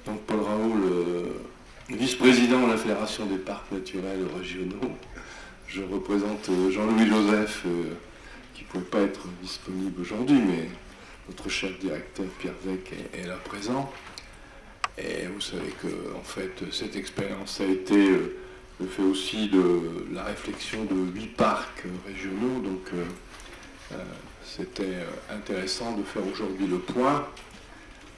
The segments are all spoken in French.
Donc Paul Raoult, vice-président de la Fédération des parcs naturels régionaux. Je représente Jean-Louis Joseph, qui ne pouvait pas être disponible aujourd'hui, mais notre chef directeur Pierre Zec est là présent. Et vous savez que en fait, cette expérience a été le fait aussi de la réflexion de 8 parcs régionaux. Donc c'était intéressant de faire aujourd'hui le point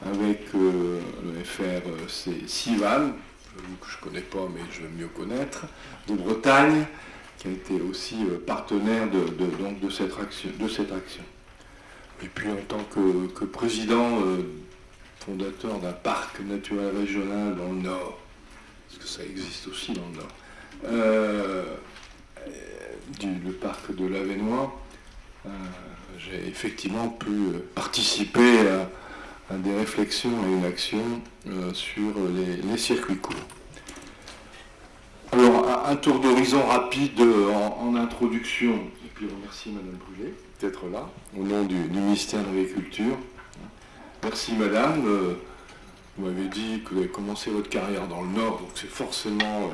avec le FRC Cival, que je ne connais pas mais je veux mieux connaître, de Bretagne, qui a été aussi partenaire de cette action. Et puis en tant que président fondateur d'un parc naturel régional dans le Nord, parce que ça existe aussi dans le Nord, le parc de l'Avesnois, j'ai effectivement pu participer à des réflexions et une action sur les circuits courts. Alors, un tour d'horizon rapide en introduction, et puis remercie Madame Brûlé d'être là, au nom du ministère de l'Agriculture. Merci Madame, vous m'avez dit que vous avez commencé votre carrière dans le Nord, donc c'est forcément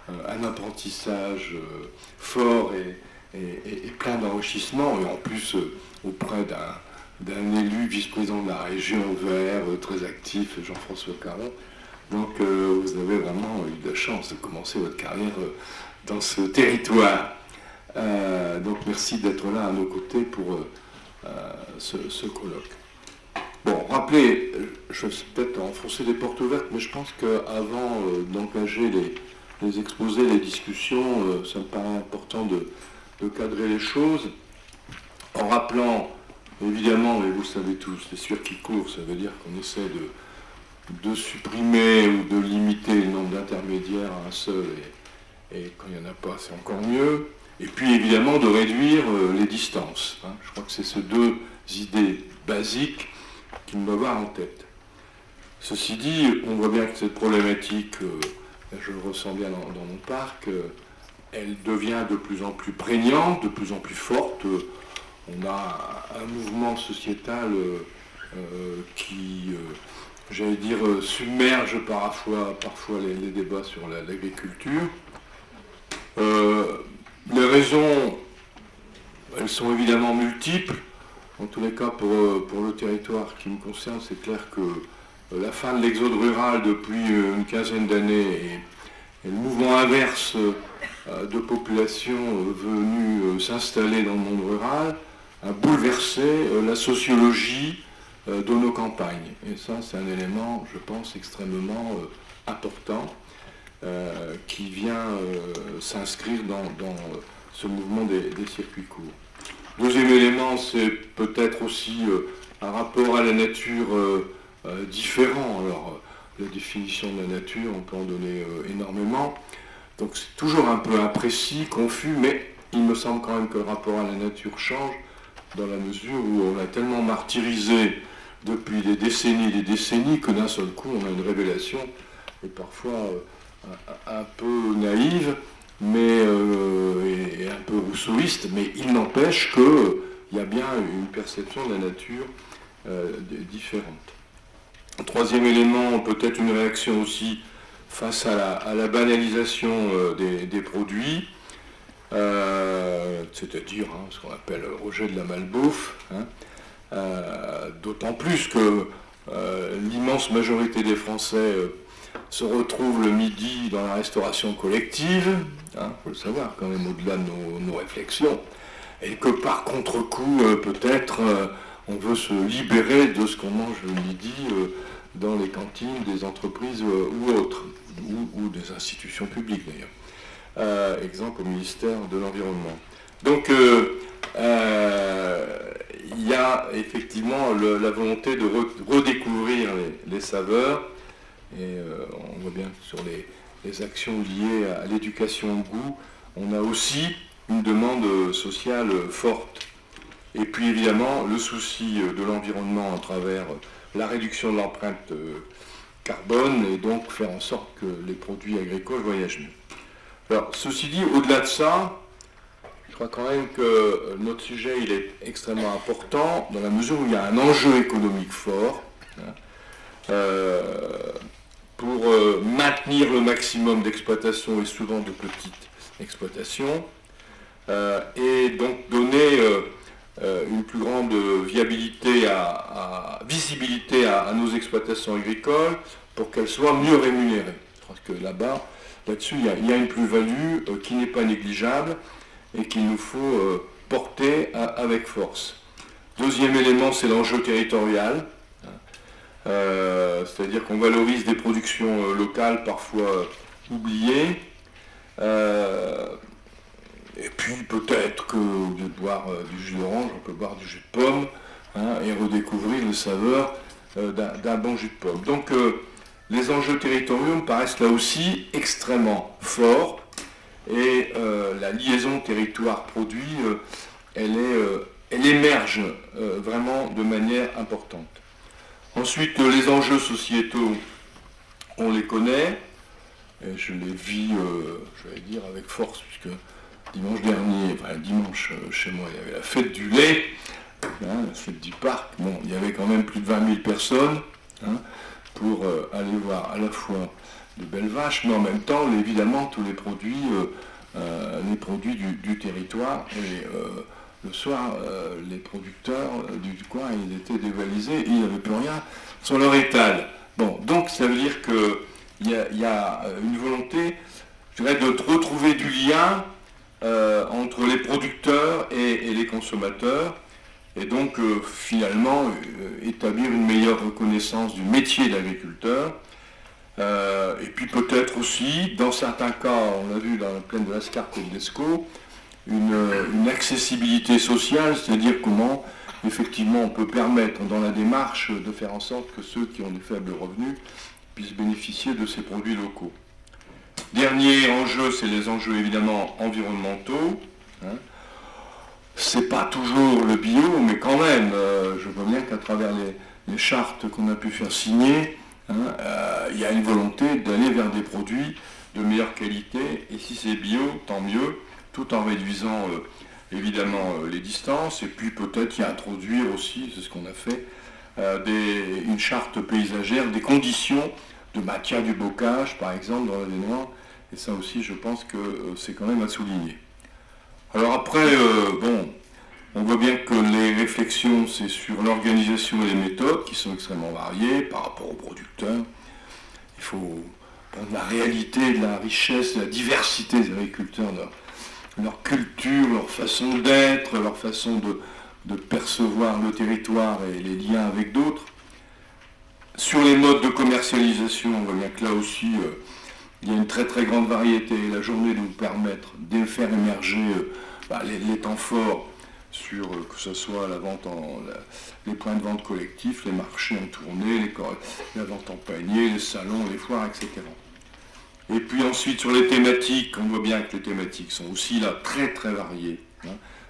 un apprentissage fort et plein d'enrichissement, et en plus auprès d'un élu vice-président de la région vert, très actif, Jean-François Caron. Donc vous avez vraiment eu de la chance de commencer votre carrière dans ce territoire. Donc merci d'être là à nos côtés pour ce colloque. Bon, rappelez, je vais peut-être enfoncer des portes ouvertes, mais je pense qu'avant d'engager les exposés, les discussions, ça me paraît important de cadrer les choses, en rappelant, évidemment, mais vous savez tous, les circuits courts, ça veut dire qu'on essaie de supprimer ou de limiter le nombre d'intermédiaires à un seul, et quand il n'y en a pas, c'est encore mieux. Et puis évidemment de réduire les distances. Je crois que c'est ces deux idées basiques qu'il doit avoir en tête. Ceci dit, on voit bien que cette problématique, je le ressens bien dans mon parc, elle devient de plus en plus prégnante, de plus en plus forte. On a un mouvement sociétal qui, j'allais dire, submerge parfois les débats sur l'agriculture. Les raisons, elles sont évidemment multiples. En tous les cas, pour le territoire qui me concerne, c'est clair que la fin de l'exode rural depuis une quinzaine d'années et le mouvement inverse de population venue s'installer dans le monde rural a bouleversé la sociologie de nos campagnes. Et ça, c'est un élément, je pense, extrêmement important qui vient s'inscrire dans ce mouvement des circuits courts. Deuxième élément, c'est peut-être aussi un rapport à la nature différent. Alors, la définition de la nature, on peut en donner énormément. Donc c'est toujours un peu imprécis, confus, mais il me semble quand même que le rapport à la nature change dans la mesure où on a tellement martyrisé depuis des décennies que d'un seul coup on a une révélation, et parfois un peu naïve, mais et un peu rousseauiste, mais il n'empêche qu'il y a bien une perception de la nature différente. Troisième élément, peut-être une réaction aussi face à la banalisation des produits, c'est-à-dire ce qu'on appelle rejet de la malbouffe, d'autant plus que l'immense majorité des Français se retrouvent le midi dans la restauration collective, faut le savoir quand même au-delà de nos réflexions, et que par contre-coup, peut-être, on veut se libérer de ce qu'on mange le midi dans les cantines des entreprises ou autres, ou des institutions publiques d'ailleurs. Exemple au ministère de l'Environnement. Donc il y a effectivement la volonté de redécouvrir les saveurs, et on voit bien sur les actions liées à l'éducation au goût, on a aussi une demande sociale forte. Et puis évidemment le souci de l'environnement à travers la réduction de l'empreinte carbone, et donc faire en sorte que les produits agricoles voyagent mieux. Alors ceci dit, au-delà de ça, je crois quand même que notre sujet il est extrêmement important dans la mesure où il y a un enjeu économique fort. pour maintenir le maximum d'exploitations et souvent de petites exploitations, et donc donner une plus grande viabilité, visibilité à nos exploitations agricoles pour qu'elles soient mieux rémunérées. Je pense que là-dessus, il y a une plus-value qui n'est pas négligeable et qu'il nous faut porter avec force. Deuxième élément, c'est l'enjeu territorial. C'est-à-dire qu'on valorise des productions locales parfois oubliées. Et puis peut-être qu'au lieu de boire du jus d'orange, on peut boire du jus de pomme, et redécouvrir les saveurs d'un bon jus de pomme. Donc les enjeux territoriaux me paraissent là aussi extrêmement forts, et la liaison territoire-produit, elle émerge vraiment de manière importante. Ensuite, les enjeux sociétaux, on les connaît, et je les vis, je vais dire, avec force, puisque dimanche dernier, dimanche, chez moi, il y avait la fête du lait, la fête du parc. Bon, il y avait quand même plus de 20 000 personnes pour aller voir à la fois de belles vaches, mais en même temps, évidemment, tous les produits du territoire. Et le soir, les producteurs du coin, ils étaient dévalisés, et il n'y avait plus rien sur leur étal. Bon, donc ça veut dire qu'il y a une volonté, je dirais, de retrouver du lien entre les producteurs et les consommateurs, et donc finalement établir une meilleure reconnaissance du métier d'agriculteur, et puis peut-être aussi, dans certains cas, on l'a vu dans la plaine de l'Ascarpe et de l'Escaut, une accessibilité sociale, c'est-à-dire comment effectivement on peut permettre dans la démarche de faire en sorte que ceux qui ont des faibles revenus puissent bénéficier de ces produits locaux. Dernier enjeu, c'est les enjeux évidemment environnementaux. C'est pas toujours le bio, mais quand même, je vois bien qu'à travers les chartes qu'on a pu faire signer, il y a une volonté d'aller vers des produits de meilleure qualité, et si c'est bio, tant mieux, tout en réduisant évidemment les distances, et puis peut-être y introduire aussi, c'est ce qu'on a fait, une charte paysagère, des conditions de maintien du bocage, par exemple, dans la Vénois, et ça aussi, je pense que c'est quand même à souligner. Alors après, on voit bien que les réflexions, c'est sur l'organisation et les méthodes, qui sont extrêmement variées par rapport aux producteurs. Il faut prendre la réalité, de la richesse, de la diversité des agriculteurs, leur culture, leur façon d'être, leur façon de percevoir le territoire et les liens avec d'autres. Sur les modes de commercialisation, on voit bien que là aussi, il y a une très très grande variété. La journée de nous permettre de faire émerger les temps forts sur que ce soit la vente les points de vente collectifs, les marchés en tournée, la vente en panier, les salons, les foires, etc. Et puis ensuite sur les thématiques, on voit bien que les thématiques sont aussi là très très variées.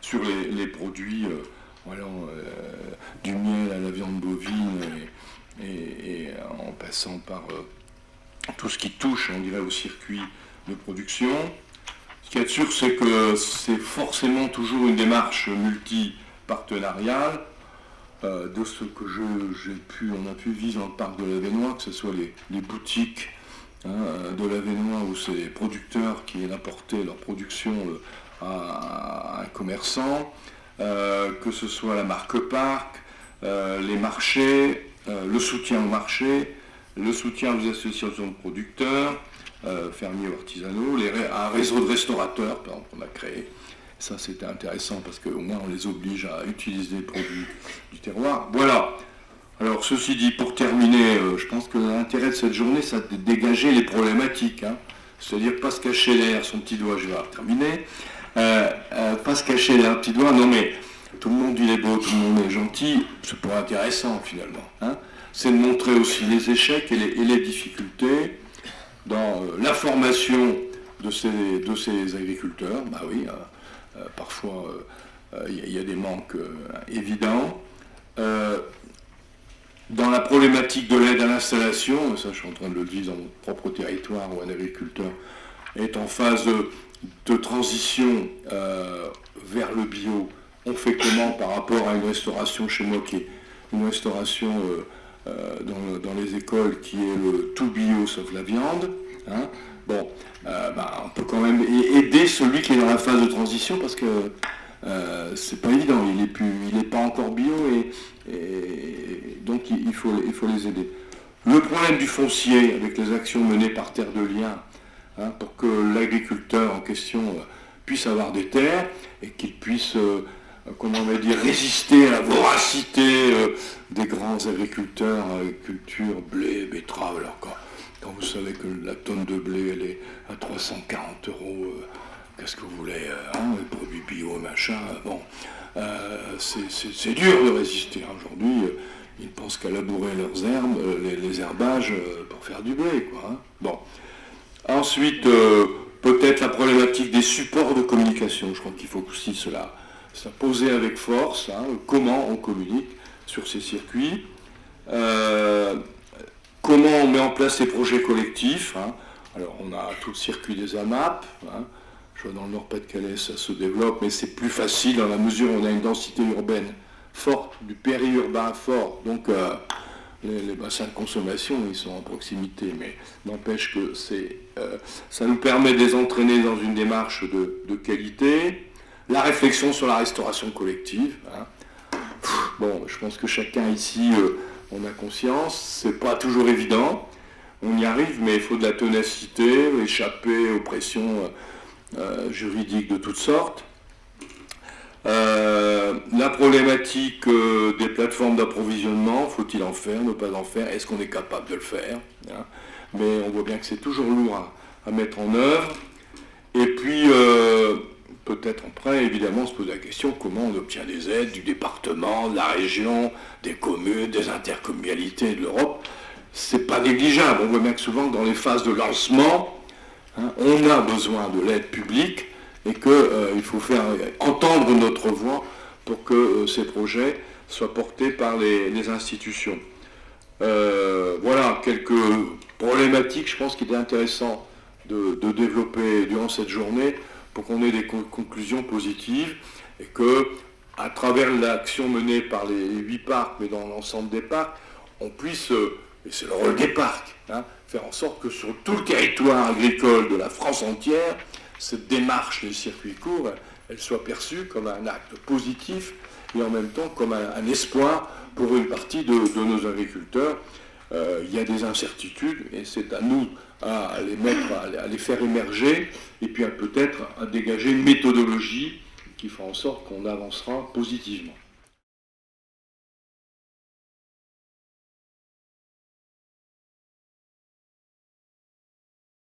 Sur les produits, du miel à la viande bovine et en passant par tout ce qui touche, on dirait, au circuit de production. Ce qu'il y a de sûr, c'est que c'est forcément toujours une démarche multi-partenariale, de ce que on a pu vivre dans le parc de la Vénois, que ce soit les boutiques de la Vénois, où c'est les producteurs qui viennent apporter leur production à un commerçant, que ce soit la marque Parc, les marchés, le soutien au marché, le soutien aux associations de producteurs, fermiers ou artisanaux, un réseau de restaurateurs, par exemple, qu'on a créé. Ça, c'était intéressant parce qu'au moins, on les oblige à utiliser les produits du terroir. Voilà. Alors, ceci dit, pour terminer, je pense que l'intérêt de cette journée, c'est de dégager les problématiques. C'est-à-dire pas se cacher derrière son petit doigt, je vais terminer. Pas se cacher derrière un petit doigt, non mais tout le monde il est beau, tout le monde est gentil, c'est pas intéressant finalement. C'est de montrer aussi les échecs et les difficultés dans la formation de ces agriculteurs. Bah oui, parfois il y a des manques évidents. Dans la problématique de l'aide à l'installation, ça je suis en train de le dire dans mon propre territoire où un agriculteur est en phase de transition vers le bio, on fait comment par rapport à une restauration chez moi qui est une restauration dans les écoles, qui est le tout bio sauf la viande. Hein. Bon, on peut quand même aider celui qui est dans la phase de transition, parce que c'est pas évident, il n'est pas encore bio, et donc il faut les aider. Le problème du foncier, avec les actions menées par Terre de Liens, hein, pour que l'agriculteur en question puisse avoir des terres et qu'il puisse, résister à la voracité des grands agriculteurs, culture, blé, betterave. Alors quand vous savez que la tonne de blé, elle est à 340 €, qu'est-ce que vous voulez, les produits bio, machin, c'est dur de résister. Aujourd'hui, ils pensent qu'à labourer leurs herbes, les herbages, pour faire du blé, quoi. Hein. Bon. Ensuite, peut-être la problématique des supports de communication. Je crois qu'il faut aussi cela poser avec force, hein, comment on communique sur ces circuits, comment on met en place ces projets collectifs. Hein. Alors, on a tout le circuit des AMAP. Hein. Je vois dans le Nord-Pas-de-Calais, ça se développe, mais c'est plus facile dans la mesure où on a une densité urbaine forte, du périurbain fort. Donc, les bassins de consommation, ils sont en proximité, mais n'empêche que ça nous permet de les entraîner dans une démarche de qualité. La réflexion sur la restauration collective. Hein. Bon, je pense que chacun ici, on a conscience, c'est pas toujours évident. On y arrive, mais il faut de la ténacité, échapper aux pressions juridiques de toutes sortes. La problématique des plateformes d'approvisionnement, faut-il en faire, ne pas en faire, est-ce qu'on est capable de le faire, hein. Mais on voit bien que c'est toujours lourd à mettre en œuvre. Et puis, peut-être après, évidemment, se poser la question comment on obtient des aides du département, de la région, des communes, des intercommunalités, de l'Europe. C'est pas négligeable. On voit bien que souvent, dans les phases de lancement, hein, on a besoin de l'aide publique et qu'il faut faire entendre notre voix pour que ces projets soient portés par les institutions. Voilà quelques problématiques, je pense qu'il est intéressant de développer durant cette journée pour qu'on ait des conclusions positives et que, à travers l'action menée par les 8 parcs, mais dans l'ensemble des parcs, on puisse, et c'est le rôle des parcs, hein, faire en sorte que sur tout le territoire agricole de la France entière, cette démarche des circuits courts, elle soit perçue comme un acte positif et en même temps comme un espoir pour une partie de nos agriculteurs. Il y a des incertitudes et c'est à nous à les faire émerger et puis peut-être à dégager une méthodologie qui fera en sorte qu'on avancera positivement.